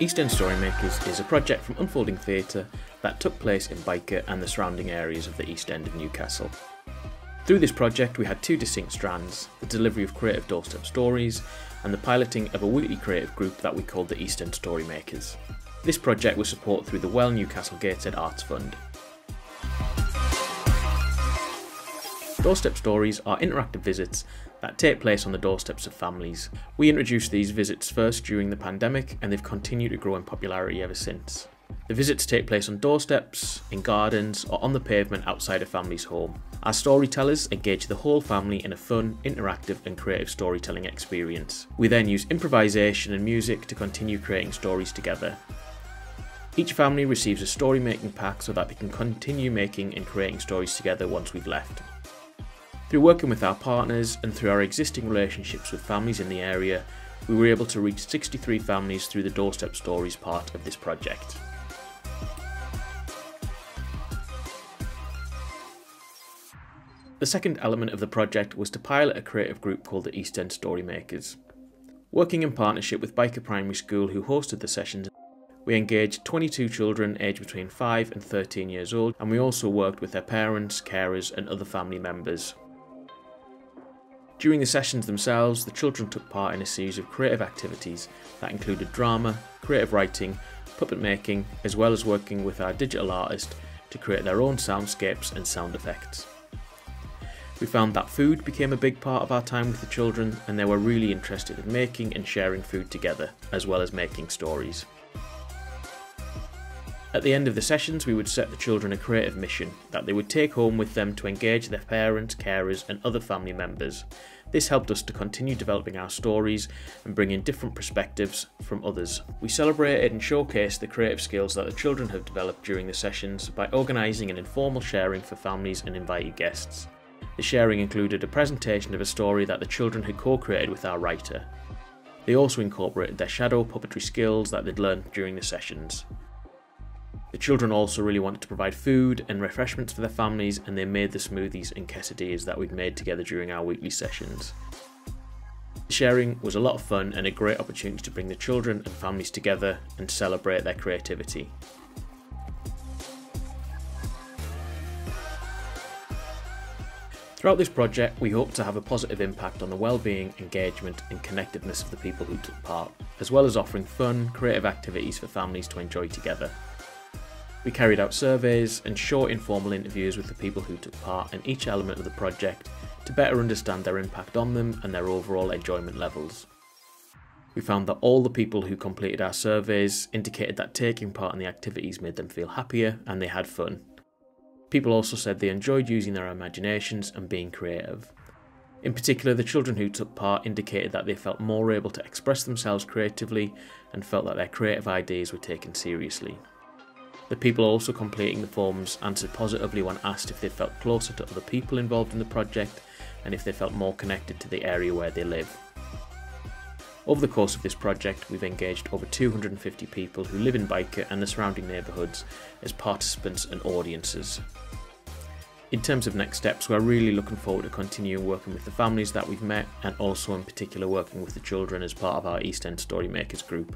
East End Storymakers is a project from Unfolding Theatre that took place in Byker and the surrounding areas of the East End of Newcastle. Through this project we had two distinct strands, the delivery of creative doorstep stories and the piloting of a weekly creative group that we called the East End Storymakers. This project was supported through the Well Newcastle Gateshead Arts Fund. Doorstep stories are interactive visits that take place on the doorsteps of families. We introduced these visits first during the pandemic and they've continued to grow in popularity ever since. The visits take place on doorsteps, in gardens or on the pavement outside a family's home. Our storytellers engage the whole family in a fun, interactive and creative storytelling experience. We then use improvisation and music to continue creating stories together. Each family receives a story making pack so that they can continue making and creating stories together once we've left. Through working with our partners and through our existing relationships with families in the area, we were able to reach 63 families through the Doorstep Stories part of this project. The second element of the project was to pilot a creative group called the East End Storymakers. Working in partnership with Byker Primary School, who hosted the sessions, we engaged 22 children aged between 5 and 13 years old, and we also worked with their parents, carers and other family members. During the sessions themselves, the children took part in a series of creative activities that included drama, creative writing, puppet making, as well as working with our digital artist to create their own soundscapes and sound effects. We found that food became a big part of our time with the children and they were really interested in making and sharing food together, as well as making stories. At the end of the sessions we would set the children a creative mission that they would take home with them to engage their parents, carers and other family members. This helped us to continue developing our stories and bring in different perspectives from others. We celebrated and showcased the creative skills that the children have developed during the sessions by organising an informal sharing for families and invited guests. The sharing included a presentation of a story that the children had co-created with our writer. They also incorporated their shadow puppetry skills that they'd learned during the sessions. The children also really wanted to provide food and refreshments for their families and they made the smoothies and quesadillas that we'd made together during our weekly sessions. The sharing was a lot of fun and a great opportunity to bring the children and families together and celebrate their creativity. Throughout this project, we hope to have a positive impact on the well-being, engagement and connectedness of the people who took part, as well as offering fun, creative activities for families to enjoy together. We carried out surveys and short informal interviews with the people who took part in each element of the project to better understand their impact on them and their overall enjoyment levels. We found that all the people who completed our surveys indicated that taking part in the activities made them feel happier and they had fun. People also said they enjoyed using their imaginations and being creative. In particular, the children who took part indicated that they felt more able to express themselves creatively and felt that their creative ideas were taken seriously. The people also completing the forms answered positively when asked if they felt closer to other people involved in the project and if they felt more connected to the area where they live. Over the course of this project, we've engaged over 250 people who live in Byker and the surrounding neighbourhoods as participants and audiences. In terms of next steps, we're really looking forward to continuing working with the families that we've met and also in particular working with the children as part of our East End Storymakers group.